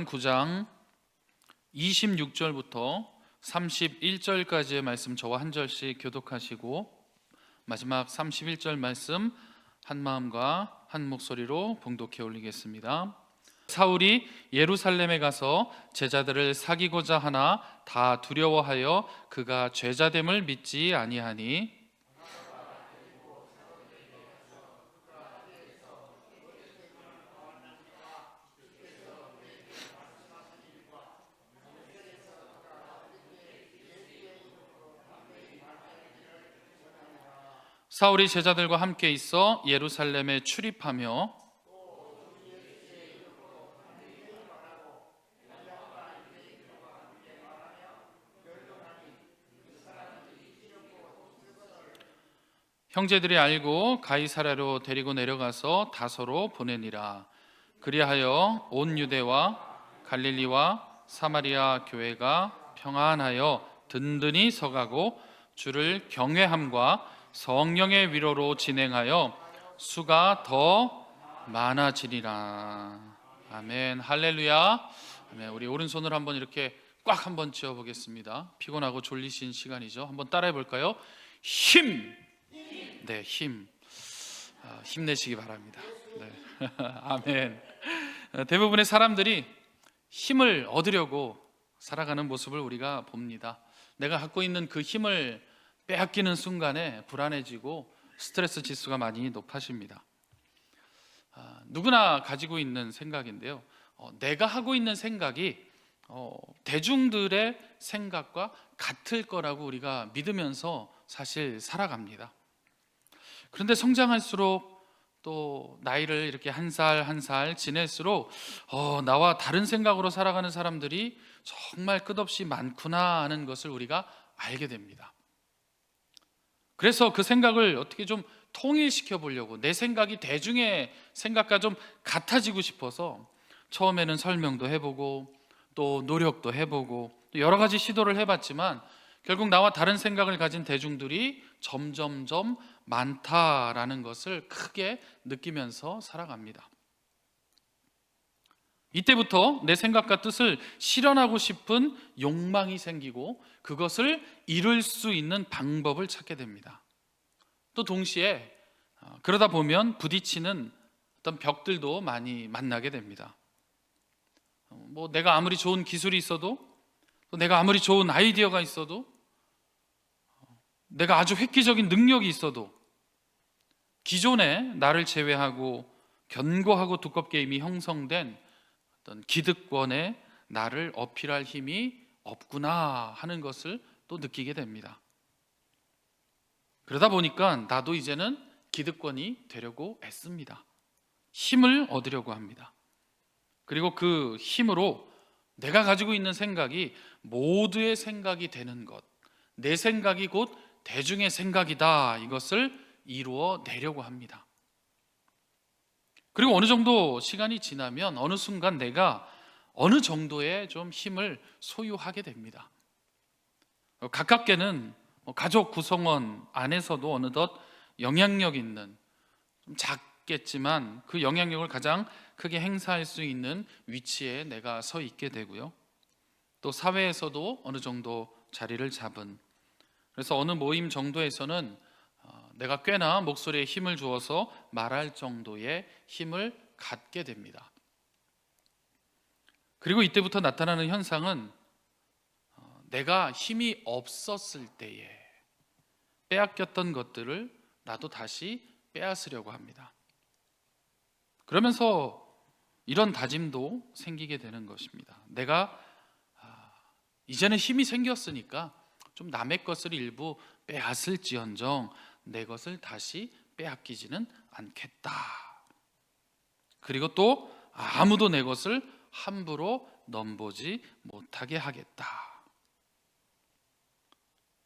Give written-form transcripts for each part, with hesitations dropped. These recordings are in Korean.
9장 26절부터 31절까지의 말씀 저와 한 절씩 교독하시고 마지막 31절 말씀 한 마음과 한 목소리로 봉독해 올리겠습니다. 사울이 예루살렘에 가서 제자들을 사귀고자 하나 다 두려워하여 그가 죄자됨을 믿지 아니하니 사울이 제자들과 함께 있어 예루살렘에 출입하며 형제들이 알고 가이사랴로 데리고 내려가서 다소로 보내니라. 그리하여 온 유대와 갈릴리와 사마리아 교회가 평안하여 든든히 서가고 주를 경외함과 성령의 위로로 진행하여 수가 더 많아지리라. 아멘. 할렐루야. 아멘. 우리 오른손을 한번 이렇게 꽉 한번 쥐어 보겠습니다. 피곤하고 졸리신 시간이죠. 한번 따라해 볼까요? 힘. 네, 힘내시기 바랍니다. 네. 아멘. 대부분의 사람들이 힘을 얻으려고 살아가는 모습을 우리가 봅니다. 내가 갖고 있는 그 힘을 빼앗기는 순간에 불안해지고 스트레스 지수가 많이 높아집니다. 누구나 가지고 있는 생각인데요. 내가 하고 있는 생각이 대중들의 생각과 같을 거라고 우리가 믿으면서 사실 살아갑니다. 그런데 성장할수록 또 나이를 이렇게 한 살 한 살 지낼수록 나와 다른 생각으로 살아가는 사람들이 정말 끝없이 많구나 하는 것을 우리가 알게 됩니다. 그래서 그 생각을 어떻게 좀 통일시켜 보려고 내 생각이 대중의 생각과 좀 같아지고 싶어서 처음에는 설명도 해보고 또 노력도 해보고 또 여러 가지 시도를 해봤지만 결국 나와 다른 생각을 가진 대중들이 점점점 많다라는 것을 크게 느끼면서 살아갑니다. 이때부터 내 생각과 뜻을 실현하고 싶은 욕망이 생기고 그것을 이룰 수 있는 방법을 찾게 됩니다. 또 동시에 그러다 보면 부딪히는 어떤 벽들도 많이 만나게 됩니다. 내가 아무리 좋은 기술이 있어도 또 내가 아무리 좋은 아이디어가 있어도 내가 아주 획기적인 능력이 있어도 기존에 나를 제외하고 견고하고 두껍게 이미 형성된 어떤 기득권에 나를 어필할 힘이 없구나 하는 것을 또 느끼게 됩니다. 그러다 보니까 나도 이제는 기득권이 되려고 애씁니다. 힘을 얻으려고 합니다. 그리고 그 힘으로 내가 가지고 있는 생각이 모두의 생각이 되는 것, 내 생각이 곧 대중의 생각이다, 이것을 이루어 내려고 합니다. 그리고 어느 정도 시간이 지나면 어느 순간 내가 어느 정도의 좀 힘을 소유하게 됩니다. 가깝게는 가족 구성원 안에서도 어느덧 영향력 있는, 좀 작겠지만 그 영향력을 가장 크게 행사할 수 있는 위치에 내가 서 있게 되고요. 또 사회에서도 어느 정도 자리를 잡은, 그래서 어느 모임 정도에서는 내가 꽤나 목소리에 힘을 주어서 말할 정도의 힘을 갖게 됩니다. 그리고 이때부터 나타나는 현상은 내가 힘이 없었을 때에 빼앗겼던 것들을 나도 다시 빼앗으려고 합니다. 그러면서 이런 다짐도 생기게 되는 것입니다. 내가 이제는 힘이 생겼으니까 좀 남의 것을 일부 빼앗을지언정 내 것을 다시 빼앗기지는 않겠다. 그리고 또 아무도 내 것을 함부로 넘보지 못하게 하겠다.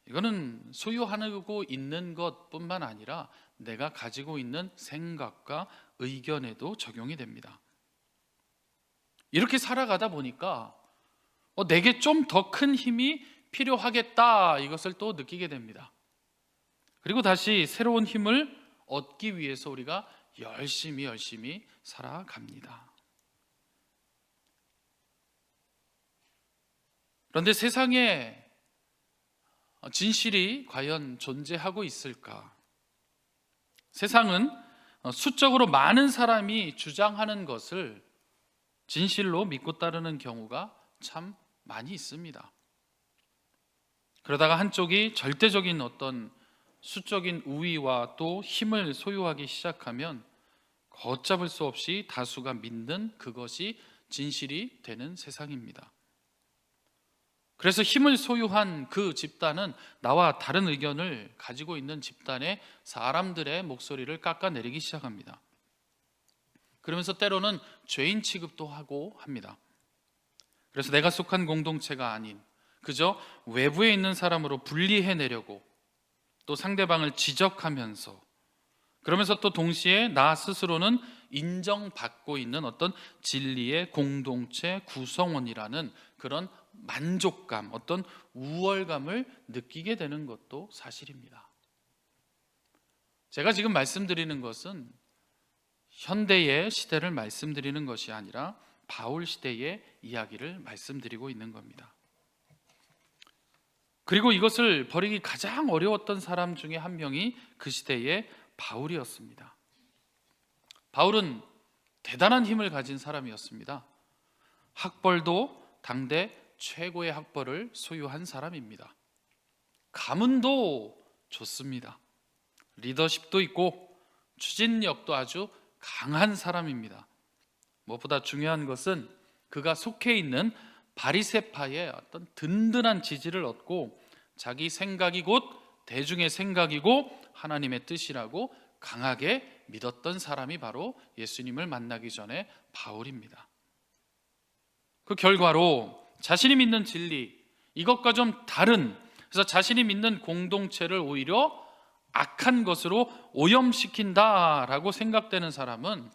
이거는 소유하고 있는 것뿐만 아니라 내가 가지고 있는 생각과 의견에도 적용이 됩니다. 이렇게 살아가다 보니까 내게 좀 더 큰 힘이 필요하겠다, 이것을 또 느끼게 됩니다. 그리고 다시 새로운 힘을 얻기 위해서 우리가 열심히 살아갑니다. 그런데 세상에 진실이 과연 존재하고 있을까? 세상은 수적으로 많은 사람이 주장하는 것을 진실로 믿고 따르는 경우가 참 많이 있습니다. 그러다가 한쪽이 절대적인 어떤 수적인 우위와 또 힘을 소유하기 시작하면 걷잡을 수 없이 다수가 믿는 그것이 진실이 되는 세상입니다. 그래서 힘을 소유한 그 집단은 나와 다른 의견을 가지고 있는 집단의 사람들의 목소리를 깎아내리기 시작합니다. 그러면서 때로는 죄인 취급도 하고 합니다. 그래서 내가 속한 공동체가 아닌 그저 외부에 있는 사람으로 분리해내려고 또 상대방을 지적하면서, 그러면서 또 동시에 나 스스로는 인정받고 있는 어떤 진리의 공동체 구성원이라는 그런 만족감, 어떤 우월감을 느끼게 되는 것도 사실입니다. 제가 지금 말씀드리는 것은 현대의 시대를 말씀드리는 것이 아니라 바울 시대의 이야기를 말씀드리고 있는 겁니다. 그리고 이것을 버리기 가장 어려웠던 사람 중에 한 명이 그 시대의 바울이었습니다. 바울은 대단한 힘을 가진 사람이었습니다. 학벌도 당대 최고의 학벌을 소유한 사람입니다. 가문도 좋습니다. 리더십도 있고 추진력도 아주 강한 사람입니다. 무엇보다 중요한 것은 그가 속해 있는 바리새파의 어떤 든든한 지지를 얻고 자기 생각이 곧 대중의 생각이고 하나님의 뜻이라고 강하게 믿었던 사람이 바로 예수님을 만나기 전에 바울입니다. 그 결과로 자신이 믿는 진리, 이것과 좀 다른, 그래서 자신이 믿는 공동체를 오히려 악한 것으로 오염시킨다라고 생각되는 사람은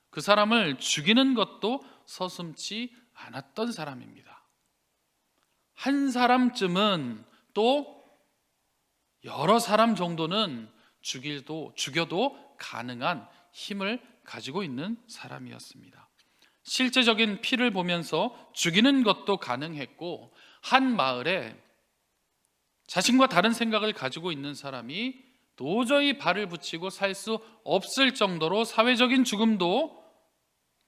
그 사람을 죽이는 것도 서슴지 않았던 사람입니다. 한 사람쯤은 또 여러 사람 정도는 죽여도 가능한 힘을 가지고 있는 사람이었습니다. 실제적인 피를 보면서 죽이는 것도 가능했고, 한 마을에 자신과 다른 생각을 가지고 있는 사람이 도저히 발을 붙이고 살 수 없을 정도로 사회적인 죽음도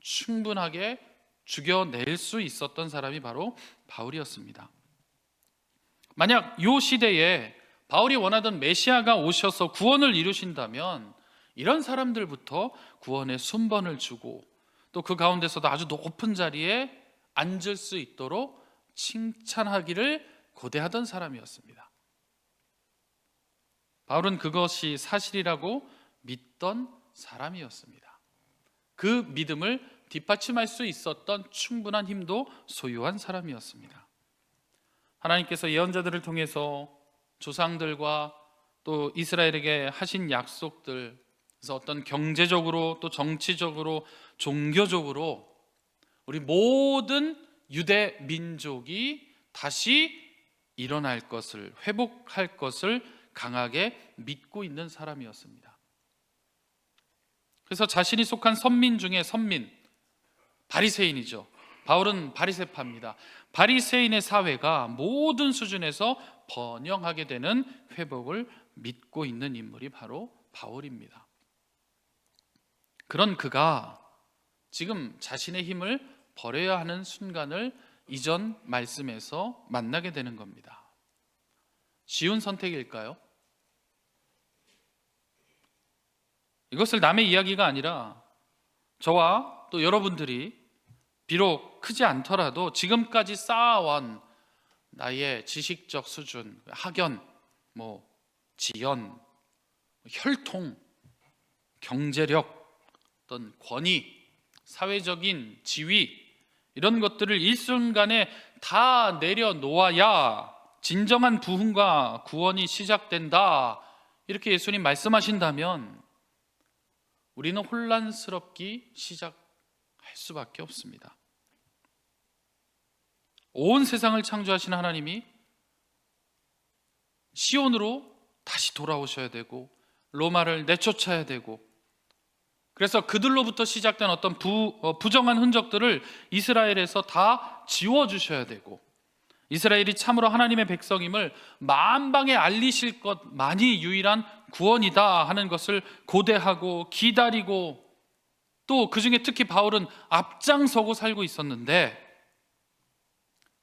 충분하게 죽여낼 수 있었던 사람이 바로 바울이었습니다. 만약 이 시대에 바울이 원하던 메시아가 오셔서 구원을 이루신다면 이런 사람들부터 구원의 순번을 주고 또 그 가운데서도 아주 높은 자리에 앉을 수 있도록 칭찬하기를 고대하던 사람이었습니다. 바울은 그것이 사실이라고 믿던 사람이었습니다. 그 믿음을 뒷받침할 수 있었던 충분한 힘도 소유한 사람이었습니다. 하나님께서 예언자들을 통해서 조상들과 또 이스라엘에게 하신 약속들, 그래서 어떤 경제적으로 또 정치적으로 종교적으로 우리 모든 유대 민족이 다시 일어날 것을, 회복할 것을 강하게 믿고 있는 사람이었습니다. 그래서 자신이 속한 선민 중에 선민, 바리새인이죠. 바울은 바리새파입니다. 바리새인의 사회가 모든 수준에서 번영하게 되는 회복을 믿고 있는 인물이 바로 바울입니다. 그런 그가 지금 자신의 힘을 버려야 하는 순간을 이전 말씀에서 만나게 되는 겁니다. 쉬운 선택일까요? 이것을 남의 이야기가 아니라 저와 또 여러분들이 비록 크지 않더라도 지금까지 쌓아온 나의 지식적 수준, 학연, 지연, 혈통, 경제력, 어떤 권위, 사회적인 지위, 이런 것들을 일순간에 다 내려놓아야 진정한 부흥과 구원이 시작된다, 이렇게 예수님 말씀하신다면 우리는 혼란스럽기 시작할 수밖에 없습니다. 온 세상을 창조하신 하나님이 시온으로 다시 돌아오셔야 되고 로마를 내쫓아야 되고, 그래서 그들로부터 시작된 어떤 부정한 흔적들을 이스라엘에서 다 지워주셔야 되고, 이스라엘이 참으로 하나님의 백성임을 만방에 알리실 것만이 유일한 구원이다 하는 것을 고대하고 기다리고, 또 그 중에 특히 바울은 앞장서고 살고 있었는데,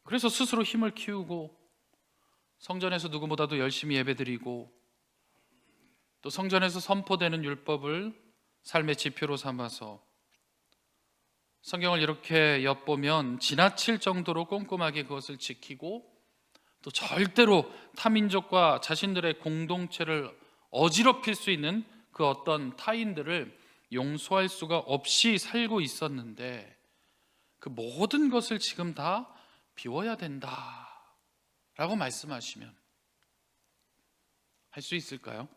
그래서 스스로 힘을 키우고 성전에서 누구보다도 열심히 예배드리고, 또 성전에서 선포되는 율법을 삶의 지표로 삼아서 성경을 이렇게 엿보면 지나칠 정도로 꼼꼼하게 그것을 지키고, 또 절대로 타민족과 자신들의 공동체를 어지럽힐 수 있는 그 어떤 타인들을 용서할 수가 없이 살고 있었는데, 그 모든 것을 지금 다 비워야 된다 라고 말씀하시면 할 수 있을까요?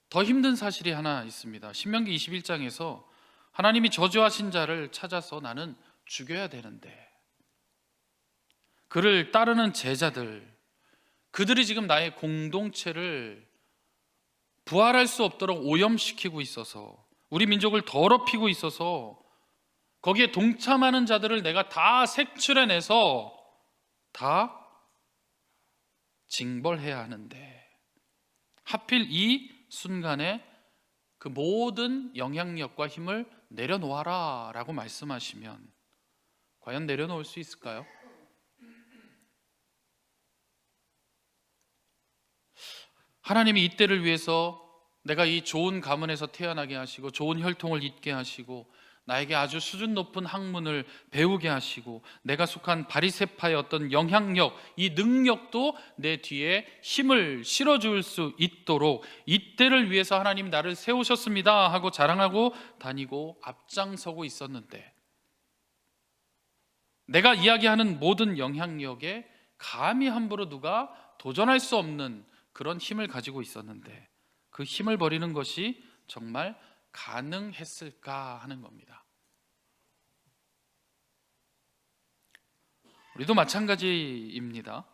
더 힘든 사실이 하나 있습니다. 신명기 21장에서 하나님이 저주하신 자를 찾아서 나는 죽여야 되는데, 그를 따르는 제자들, 그들이 지금 나의 공동체를 부활할 수 없도록 오염시키고 있어서, 우리 민족을 더럽히고 있어서 거기에 동참하는 자들을 내가 다 색출해내서 다 징벌해야 하는데, 하필 이 순간에 그 모든 영향력과 힘을 내려놓아라 라고 말씀하시면 과연 내려놓을 수 있을까요? 하나님이 이때를 위해서 내가 이 좋은 가문에서 태어나게 하시고 좋은 혈통을 잇게 하시고 나에게 아주 수준 높은 학문을 배우게 하시고 내가 속한 바리새파의 어떤 영향력, 이 능력도 내 뒤에 힘을 실어줄 수 있도록 이때를 위해서 하나님 나를 세우셨습니다 하고 자랑하고 다니고 앞장서고 있었는데, 내가 이야기하는 모든 영향력에 감히 함부로 누가 도전할 수 없는 그런 힘을 가지고 있었는데, 그 힘을 버리는 것이 정말 가능했을까 하는 겁니다. 우리도 마찬가지입니다.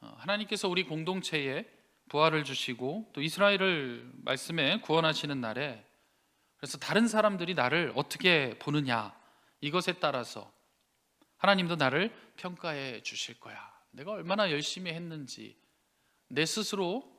하나님께서 우리 공동체에 부활을 주시고 또 이스라엘을 말씀에 구원하시는 날에, 그래서 다른 사람들이 나를 어떻게 보느냐, 이것에 따라서 하나님도 나를 평가해 주실 거야. 내가 얼마나 열심히 했는지 내 스스로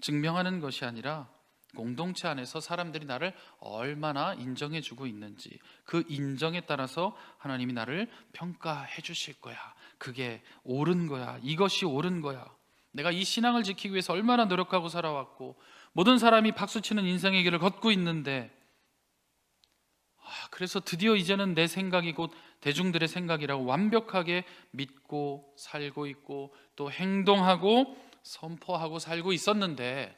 증명하는 것이 아니라 공동체 안에서 사람들이 나를 얼마나 인정해 주고 있는지, 그 인정에 따라서 하나님이 나를 평가해 주실 거야. 그게 옳은 거야. 이것이 옳은 거야. 내가 이 신앙을 지키기 위해서 얼마나 노력하고 살아왔고, 모든 사람이 박수치는 인생의 길을 걷고 있는데, 그래서 드디어 이제는 내 생각이 곧 대중들의 생각이라고 완벽하게 믿고 살고 있고 또 행동하고 선포하고 살고 있었는데,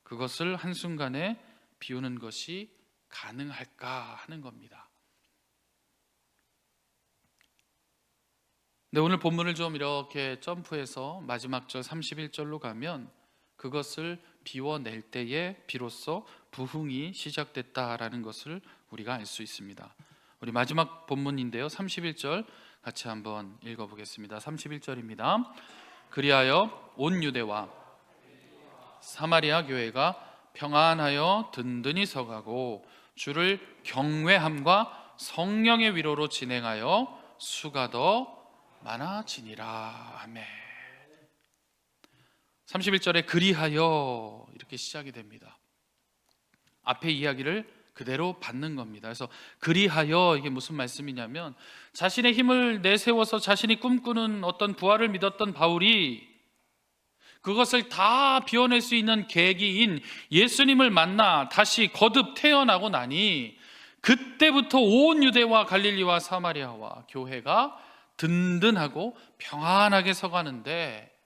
그것을 한순간에 비우는 것이 가능할까 하는 겁니다. 네, 오늘 본문을 좀 이렇게 점프해서 마지막 절 31절로 가면 그것을 비워낼 때에 비로소 부흥이 시작됐다라는 것을 우리가 알 수 있습니다. 우리 마지막 본문인데요, 31절 같이 한번 읽어보겠습니다. 31절입니다. 그리하여 온 유대와 사마리아 교회가 평안하여 든든히 서가고 주를 경외함과 성령의 위로로 진행하여 수가 더 많아지니라. 아멘. 31절에 그리하여 이렇게 시작이 됩니다. 앞에 이야기를 그대로 받는 겁니다. 그래서 그리하여, 이게 무슨 말씀이냐면, 자신의 힘을 내세워서 자신이 꿈꾸는 어떤 부활을 믿었던 바울이 그것을 다 비워낼 수 있는 계기인 예수님을 만나 다시 거듭 태어나고 나니, 그때부터 온 유대와 갈릴리와 사마리아와 교회가 든든하고 평안하게 서가는데,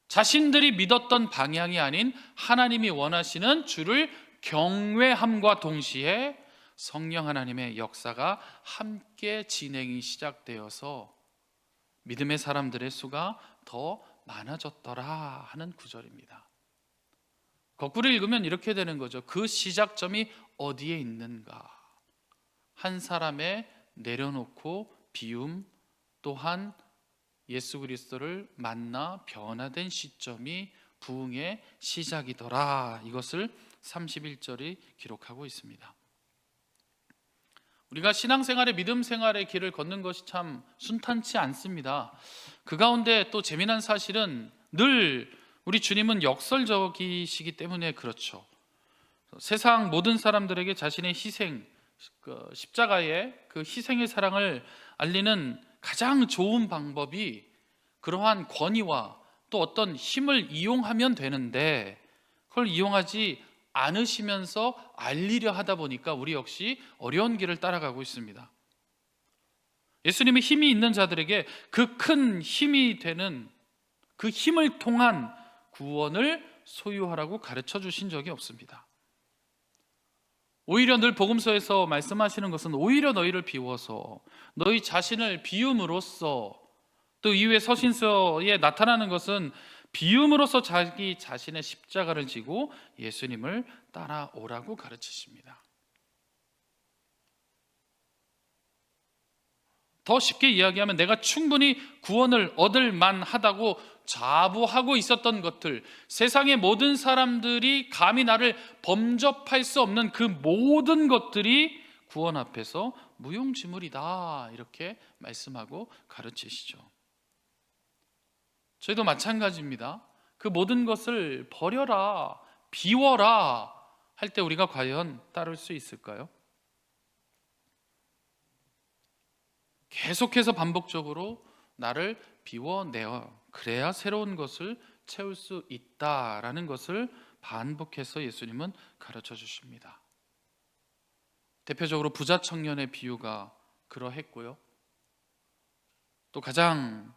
자신들이 믿었던 방향이 아닌 하나님이 원하시는 주를 경외함과 동시에 성령 하나님의 역사가 함께 진행이 시작되어서 믿음의 사람들의 수가 더 많아졌더라 하는 구절입니다. 거꾸로 읽으면 이렇게 되는 거죠. 그 시작점이 어디에 있는가? 한 사람의 내려놓고 비움, 또한 예수 그리스도를 만나 변화된 시점이 부흥의 시작이더라. 이것을 31절이 기록하고 있습니다. 우리가 신앙생활의 믿음 생활의 길을 걷는 것이 참 순탄치 않습니다. 그 가운데 또 재미난 사실은 늘 우리 주님은 역설적이시기 때문에 그렇죠. 세상 모든 사람들에게 자신의 희생, 십자가의 그 희생의 사랑을 알리는 가장 좋은 방법이 그러한 권위와 또 어떤 힘을 이용하면 되는데, 그걸 이용하지 않으시면서 알리려 하다 보니까 우리 역시 어려운 길을 따라가고 있습니다. 예수님이 힘이 있는 자들에게 그 큰 힘이 되는 그 힘을 통한 구원을 소유하라고 가르쳐 주신 적이 없습니다. 오히려 늘 복음서에서 말씀하시는 것은 오히려 너희를 비워서 너희 자신을 비움으로써, 또 이후에 서신서에 나타나는 것은 비움으로써 자기 자신의 십자가를 지고 예수님을 따라오라고 가르치십니다. 더 쉽게 이야기하면 내가 충분히 구원을 얻을 만하다고 자부하고 있었던 것들, 세상의 모든 사람들이 감히 나를 범접할 수 없는 그 모든 것들이 구원 앞에서 무용지물이다, 이렇게 말씀하고 가르치시죠. 저희도 마찬가지입니다. 그 모든 것을 버려라, 비워라 할 때 우리가 과연 따를 수 있을까요? 계속해서 반복적으로 나를 비워내어 그래야 새로운 것을 채울 수 있다라는 것을 반복해서 예수님은 가르쳐 주십니다. 대표적으로 부자 청년의 비유가 그러했고요. 또 가장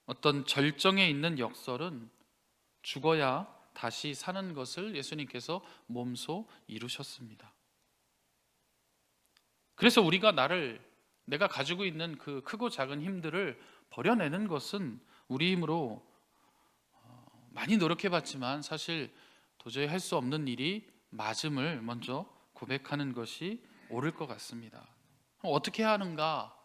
어떤 절정에 있는 역설은 죽어야 다시 사는 것을 예수님께서 몸소 이루셨습니다. 그래서 우리가 내가 가지고 있는 그 크고 작은 힘들을 버려내는 것은 우리 힘으로 많이 노력해봤지만 사실 도저히 할 수 없는 일이 맞음을 먼저 고백하는 것이 옳을 것 같습니다. 어떻게 해야 하는가?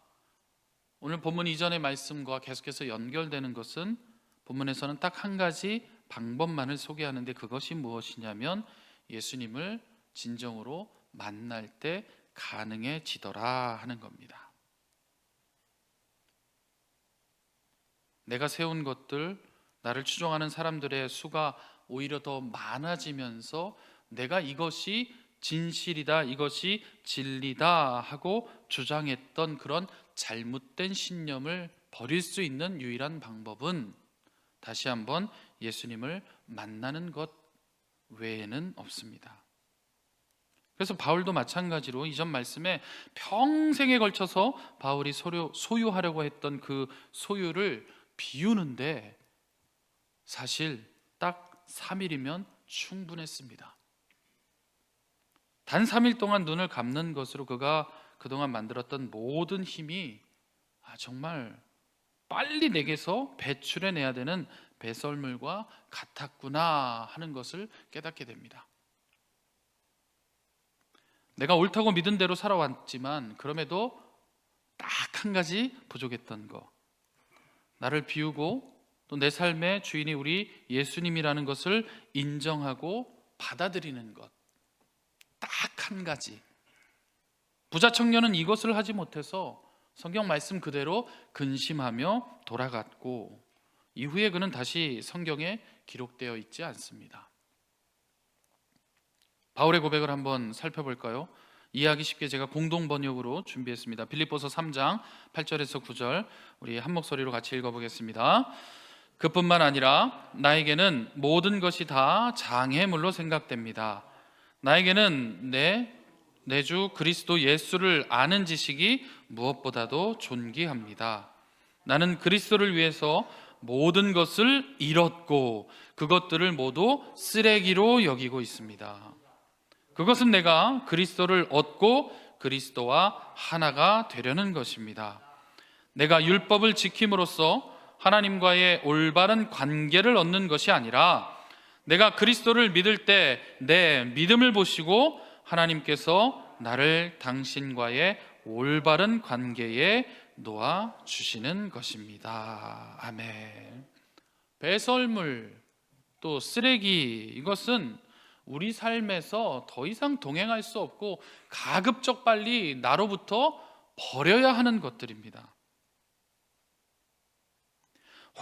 오늘 본문 이전의 말씀과 계속해서 연결되는 것은 본문에서는 딱 한 가지 방법만을 소개하는데, 그것이 무엇이냐면 예수님을 진정으로 만날 때 가능해지더라 하는 겁니다. 내가 세운 것들, 나를 추종하는 사람들의 수가 오히려 더 많아지면서 내가 이것이 진실이다, 이것이 진리다 하고 주장했던 그런 잘못된 신념을 버릴 수 있는 유일한 방법은 다시 한번 예수님을 만나는 것 외에는 없습니다. 그래서 바울도 마찬가지로 이전 말씀에 평생에 걸쳐서 바울이 소유하려고 했던 그 소유를 비우는데 사실 딱 3일이면 충분했습니다. 단 3일 동안 눈을 감는 것으로 그가 그동안 만들었던 모든 힘이 정말 빨리 내게서 배출해내야 되는 배설물과 같았구나 하는 것을 깨닫게 됩니다. 내가 옳다고 믿은 대로 살아왔지만 그럼에도 딱 한 가지 부족했던 거, 나를 비우고 또 내 삶의 주인이 우리 예수님이라는 것을 인정하고 받아들이는 것, 딱 한 가지. 부자 청년은 이것을 하지 못해서 성경 말씀 그대로 근심하며 돌아갔고 이후에 그는 다시 성경에 기록되어 있지 않습니다. 바울의 고백을 한번 살펴볼까요? 이해하기 쉽게 제가 공동 번역으로 준비했습니다. 빌립보서 3장 8절에서 9절 우리 한 목소리로 같이 읽어보겠습니다. 그뿐만 아니라 나에게는 모든 것이 다 장애물로 생각됩니다. 나에게는 내 주 그리스도 예수를 아는 지식이 무엇보다도 존귀합니다. 나는 그리스도를 위해서 모든 것을 잃었고 그것들을 모두 쓰레기로 여기고 있습니다. 그것은 내가 그리스도를 얻고 그리스도와 하나가 되려는 것입니다. 내가 율법을 지킴으로써 하나님과의 올바른 관계를 얻는 것이 아니라 내가 그리스도를 믿을 때 내 믿음을 보시고 하나님께서 나를 당신과의 올바른 관계에 놓아주시는 것입니다. 아멘. 배설물 또 쓰레기, 이것은 우리 삶에서 더 이상 동행할 수 없고 가급적 빨리 나로부터 버려야 하는 것들입니다.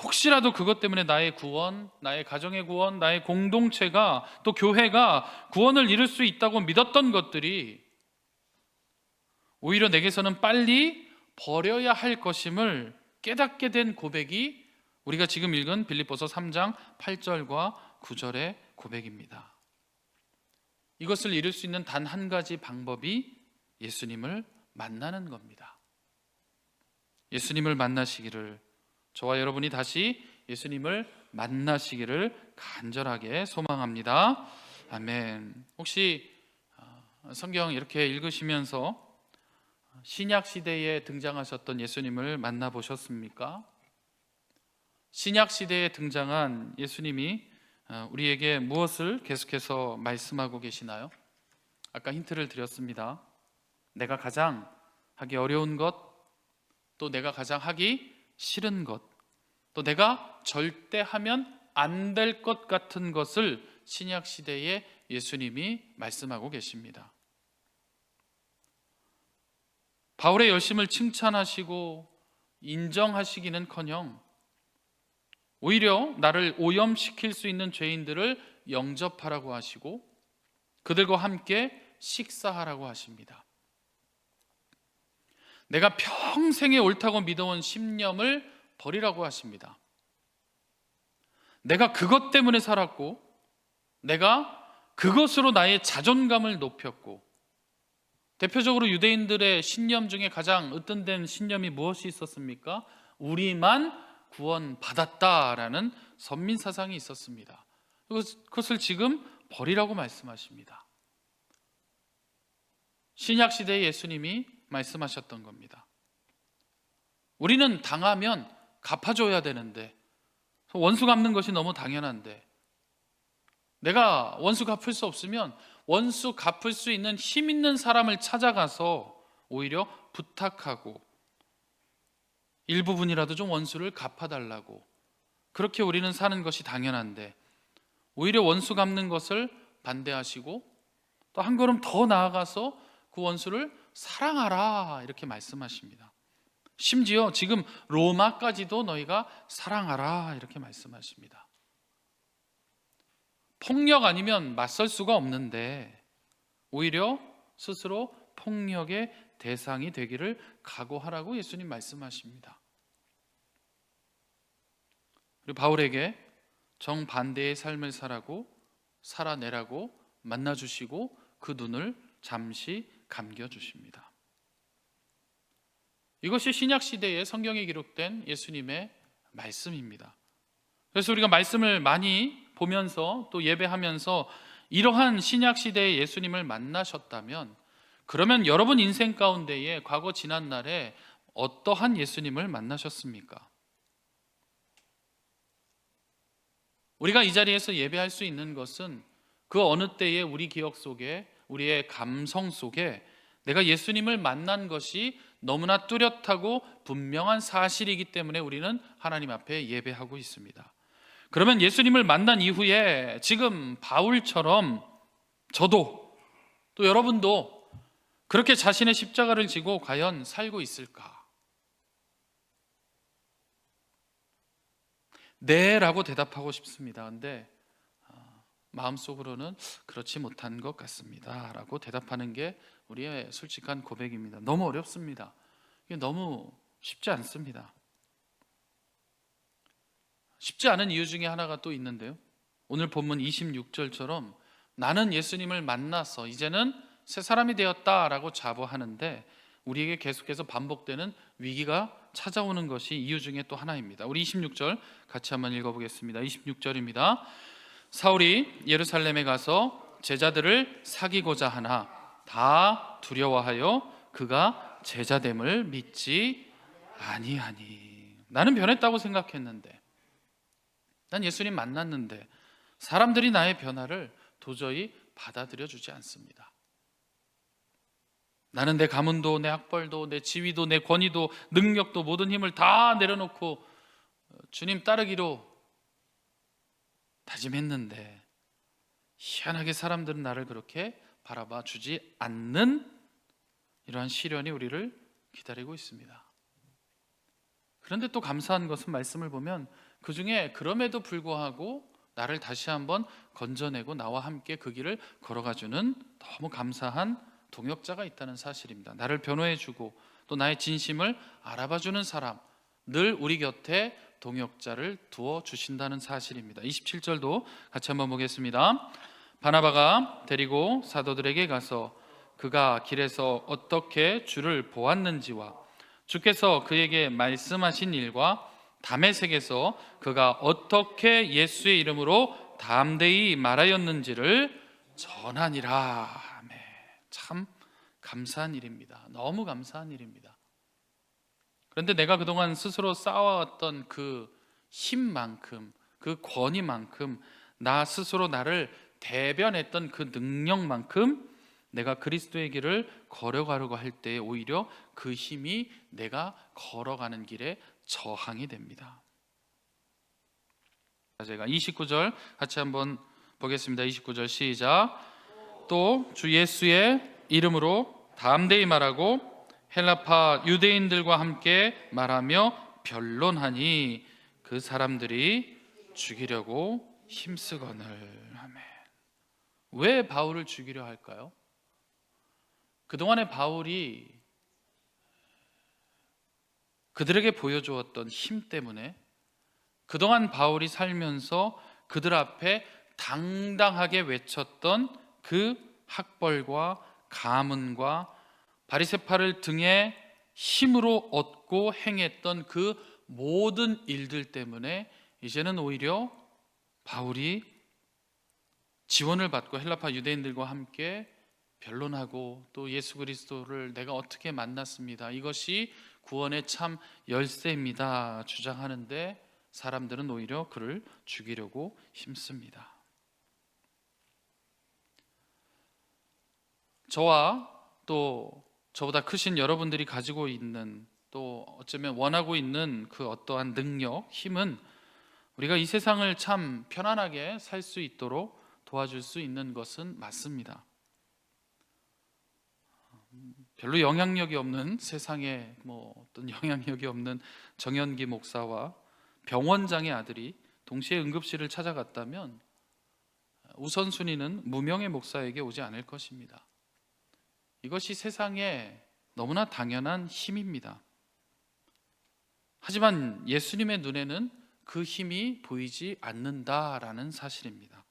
혹시라도 그것 때문에 나의 구원, 나의 가정의 구원, 나의 공동체가 또 교회가 구원을 이룰 수 있다고 믿었던 것들이 오히려 내게서는 빨리 버려야 할 것임을 깨닫게 된 고백이 우리가 지금 읽은 빌립보서 3장 8절과 9절의 고백입니다. 이것을 이룰 수 있는 단 한 가지 방법이 예수님을 만나는 겁니다. 예수님을 만나시기를, 저와 여러분이 다시 예수님을 만나시기를 간절하게 소망합니다. 아멘. 혹시 성경 이렇게 읽으시면서 신약 시대에 등장하셨던 예수님을 만나보셨습니까? 신약 시대에 등장한 예수님이 우리에게 무엇을 계속해서 말씀하고 계시나요? 아까 힌트를 드렸습니다. 내가 가장 하기 어려운 것, 또 내가 가장 하기 싫은 것, 또 내가 절대 하면 안 될 것 같은 것을 신약 시대에 예수님이 말씀하고 계십니다. 바울의 열심을 칭찬하시고 인정하시기는커녕 오히려 나를 오염시킬 수 있는 죄인들을 영접하라고 하시고 그들과 함께 식사하라고 하십니다. 내가 평생에 옳다고 믿어온 신념을 버리라고 하십니다. 내가 그것 때문에 살았고 내가 그것으로 나의 자존감을 높였고, 대표적으로 유대인들의 신념 중에 가장 으뜸된 신념이 무엇이 있었습니까? 우리만 구원받았다라는 선민사상이 있었습니다. 그것을 지금 버리라고 말씀하십니다. 신약시대의 예수님이 말씀하셨던 겁니다. 우리는 당하면 갚아줘야 되는데, 원수 갚는 것이 너무 당연한데, 내가 원수 갚을 수 없으면 원수 갚을 수 있는 힘 있는 사람을 찾아가서 오히려 부탁하고 일부분이라도 좀 원수를 갚아달라고, 그렇게 우리는 사는 것이 당연한데 오히려 원수 갚는 것을 반대하시고 또 한 걸음 더 나아가서 그 원수를 사랑하라 이렇게 말씀하십니다. 심지어 지금 로마까지도 너희가 사랑하라 이렇게 말씀하십니다. 폭력 아니면 맞설 수가 없는데 오히려 스스로 폭력의 대상이 되기를 각오하라고 예수님 말씀하십니다. 그리고 바울에게 정반대의 삶을 살아내라고 만나주시고 그 눈을 잠시 감겨주십니다. 이것이 신약시대에 성경에 기록된 예수님의 말씀입니다. 그래서 우리가 말씀을 많이 보면서 또 예배하면서 이러한 신약시대의 예수님을 만나셨다면, 그러면 여러분 인생 가운데에 과거 지난날에 어떠한 예수님을 만나셨습니까? 우리가 이 자리에서 예배할 수 있는 것은 그 어느 때에 우리 기억 속에, 우리의 감성 속에 내가 예수님을 만난 것이 너무나 뚜렷하고 분명한 사실이기 때문에 우리는 하나님 앞에 예배하고 있습니다. 그러면 예수님을 만난 이후에 지금 바울처럼 저도 또 여러분도 그렇게 자신의 십자가를 지고 과연 살고 있을까? 네 라고 대답하고 싶습니다. 근데 마음속으로는 그렇지 못한 것 같습니다 라고 대답하는 게 우리의 솔직한 고백입니다. 너무 어렵습니다. 이게 너무 쉽지 않습니다. 쉽지 않은 이유 중에 하나가 또 있는데요, 오늘 본문 26절처럼 나는 예수님을 만나서 이제는 새 사람이 되었다라고 자부하는데 우리에게 계속해서 반복되는 위기가 찾아오는 것이 이유 중에 또 하나입니다. 우리 26절 같이 한번 읽어보겠습니다. 26절입니다. 사울이 예루살렘에 가서 제자들을 사귀고자 하나 다 두려워하여 그가 제자됨을 믿지 아니하니. 나는 변했다고 생각했는데, 난 예수님 만났는데 사람들이 나의 변화를 도저히 받아들여 주지 않습니다. 나는 내 가문도 내 학벌도 내 지위도 내 권위도 능력도 모든 힘을 다 내려놓고 주님 따르기로 다짐했는데 희한하게 사람들은 나를 그렇게 바라봐 주지 않는 이러한 시련이 우리를 기다리고 있습니다. 그런데 또 감사한 것은 말씀을 보면 그 중에 그럼에도 불구하고 나를 다시 한번 건져내고 나와 함께 그 길을 걸어가주는 너무 감사한 동역자가 있다는 사실입니다. 나를 변호해주고 또 나의 진심을 알아봐주는 사람, 늘 우리 곁에 동역자를 두어 주신다는 사실입니다. 27절도 같이 한번 보겠습니다. 바나바가 데리고 사도들에게 가서 그가 길에서 어떻게 주를 보았는지와 주께서 그에게 말씀하신 일과 다메섹에서 그가 어떻게 예수의 이름으로 담대히 말하였는지를 전하니라. 아멘. 참 감사한 일입니다. 너무 감사한 일입니다. 그런데 내가 그동안 스스로 쌓아왔던 그 힘만큼, 그 권위만큼, 나 스스로 나를 대변했던 그 능력만큼 내가 그리스도의 길을 걸어가려고 할 때 오히려 그 힘이 내가 걸어가는 길에 저항이 됩니다. 제가 29절 같이 한번 보겠습니다. 29절 시작. 또 주 예수의 이름으로 담대히 말하고 헬라파 유대인들과 함께 말하며 변론하니 그 사람들이 죽이려고 힘쓰거늘. 아멘. 왜 바울을 죽이려 할까요? 그동안의 바울이 그들에게 보여주었던 힘 때문에, 그동안 바울이 살면서 그들 앞에 당당하게 외쳤던 그 학벌과 가문과 바리새파를 등에 힘으로 얻고 행했던 그 모든 일들 때문에 이제는 오히려 바울이 지원을 받고 헬라파 유대인들과 함께 변론하고 또 예수 그리스도를 내가 어떻게 만났습니다, 이것이 구원의 참 열쇠입니다 주장하는데 사람들은 오히려 그를 죽이려고 힘씁니다. 저와 또 저보다 크신 여러분들이 가지고 있는, 또 어쩌면 원하고 있는 그 어떠한 능력, 힘은 우리가 이 세상을 참 편안하게 살 수 있도록 도와줄 수 있는 것은 맞습니다. 별로 영향력이 없는, 세상에 어떤 영향력이 없는 정현기 목사와 병원장의 아들이 동시에 응급실을 찾아갔다면 우선순위는 무명의 목사에게 오지 않을 것입니다. 이것이 세상에 너무나 당연한 힘입니다. 하지만 예수님의 눈에는 그 힘이 보이지 않는다라는 사실입니다.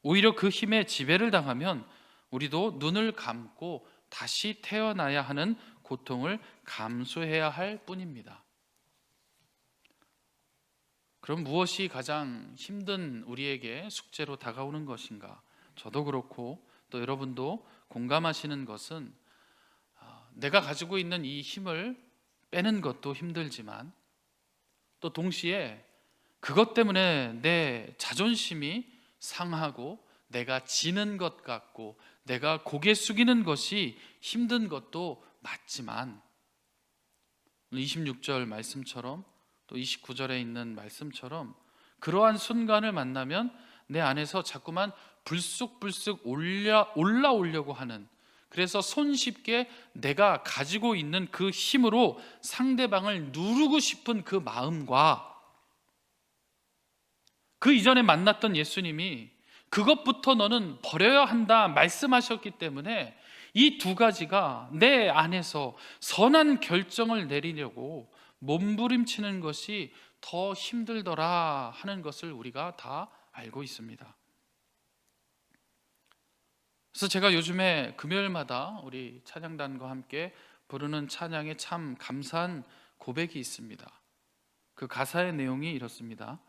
오히려 그 힘에 지배를 당하면 우리도 눈을 감고 다시 태어나야 하는 고통을 감수해야 할 뿐입니다. 그럼 무엇이 가장 힘든 우리에게 숙제로 다가오는 것인가? 저도 그렇고 또 여러분도 공감하시는 것은 내가 가지고 있는 이 힘을 빼는 것도 힘들지만 또 동시에 그것 때문에 내 자존심이 상하고 내가 지는 것 같고 내가 고개 숙이는 것이 힘든 것도 맞지만 26절 말씀처럼 또 29절에 있는 말씀처럼 그러한 순간을 만나면 내 안에서 자꾸만 불쑥불쑥 올라오려고 하는, 그래서 손쉽게 내가 가지고 있는 그 힘으로 상대방을 누르고 싶은 그 마음과 그 이전에 만났던 예수님이 그것부터 너는 버려야 한다 말씀하셨기 때문에 이 두 가지가 내 안에서 선한 결정을 내리려고 몸부림치는 것이 더 힘들더라 하는 것을 우리가 다 알고 있습니다. 그래서 제가 요즘에 금요일마다 우리 찬양단과 함께 부르는 찬양에 참 감사한 고백이 있습니다. 그 가사의 내용이 이렇습니다.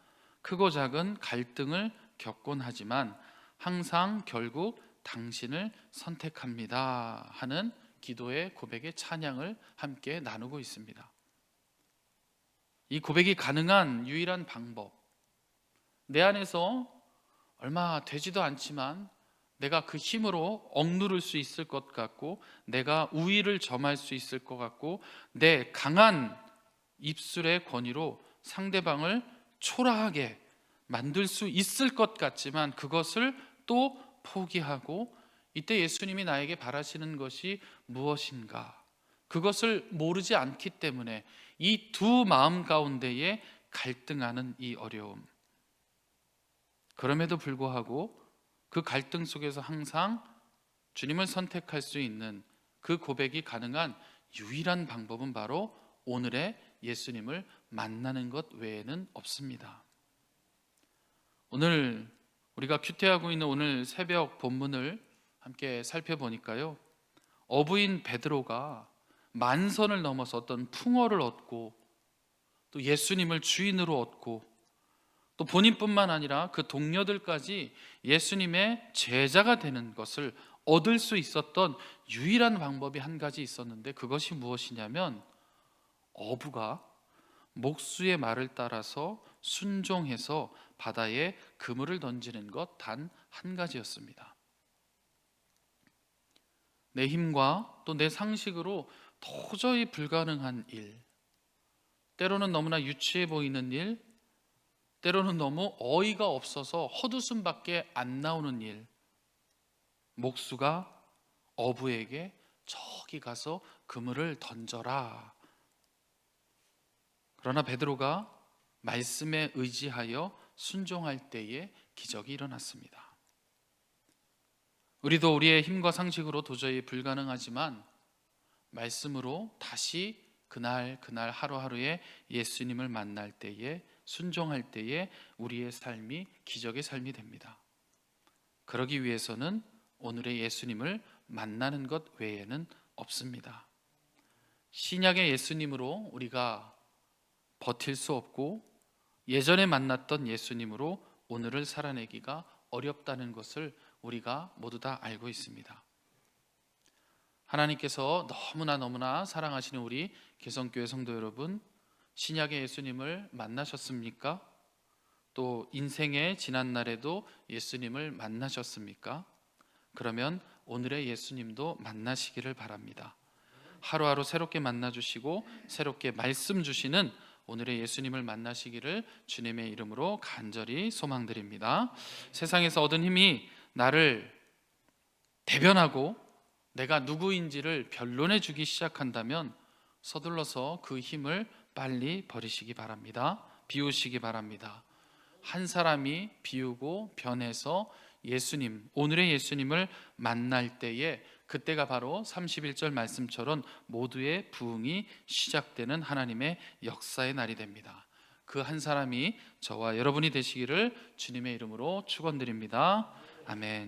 크고 작은 갈등을 겪곤 하지만 항상 결국 당신을 선택합니다 하는 기도의 고백의 찬양을 함께 나누고 있습니다. 이 고백이 가능한 유일한 방법, 내 안에서 얼마 되지도 않지만 내가 그 힘으로 억누를 수 있을 것 같고 내가 우위를 점할 수 있을 것 같고 내 강한 입술의 권위로 상대방을 초라하게 만들 수 있을 것 같지만 그것을 또 포기하고 이때 예수님이 나에게 바라시는 것이 무엇인가? 그것을 모르지 않기 때문에 이 두 마음 가운데에 갈등하는 이 어려움. 그럼에도 불구하고 그 갈등 속에서 항상 주님을 선택할 수 있는 그 고백이 가능한 유일한 방법은 바로 오늘의 예수님을 만나는 것 외에는 없습니다. 오늘 우리가 큐티하고 있는 오늘 새벽 본문을 함께 살펴보니까요, 어부인 베드로가 만선을 넘어서 어떤 풍어를 얻고 또 예수님을 주인으로 얻고 또 본인뿐만 아니라 그 동료들까지 예수님의 제자가 되는 것을 얻을 수 있었던 유일한 방법이 한 가지 있었는데, 그것이 무엇이냐면 어부가 목수의 말을 따라서 순종해서 바다에 그물을 던지는 것 단 한 가지였습니다. 내 힘과 또 내 상식으로 도저히 불가능한 일, 때로는 너무나 유치해 보이는 일, 때로는 너무 어이가 없어서 헛웃음밖에 안 나오는 일, 목수가 어부에게 저기 가서 그물을 던져라. 그러나 베드로가 말씀에 의지하여 순종할 때에 기적이 일어났습니다. 우리도 우리의 힘과 상식으로 도저히 불가능하지만 말씀으로 다시 그날 하루하루에 예수님을 만날 때에, 순종할 때에 우리의 삶이 기적의 삶이 됩니다. 그러기 위해서는 오늘의 예수님을 만나는 것 외에는 없습니다. 신약의 예수님으로 우리가 버틸 수 없고 예전에 만났던 예수님으로 오늘을 살아내기가 어렵다는 것을 우리가 모두 다 알고 있습니다. 하나님께서 너무나 사랑하시는 우리 개성교회 성도 여러분, 신약의 예수님을 만나셨습니까? 또 인생의 지난날에도 예수님을 만나셨습니까? 그러면 오늘의 예수님도 만나시기를 바랍니다. 하루하루 새롭게 만나주시고 새롭게 말씀 주시는 오늘의 예수님을 만나시기를 주님의 이름으로 간절히 소망드립니다. 세상에서 얻은 힘이 나를 대변하고 내가 누구인지를 변론해 주기 시작한다면 서둘러서 그 힘을 빨리 버리시기 바랍니다. 비우시기 바랍니다. 한 사람이 비우고 변해서 예수님, 오늘의 예수님을 만날 때에 그때가 바로 31절 말씀처럼 모두의 부흥이 시작되는 하나님의 역사의 날이 됩니다. 그 한 사람이 저와 여러분이 되시기를 주님의 이름으로 축원드립니다. 아멘.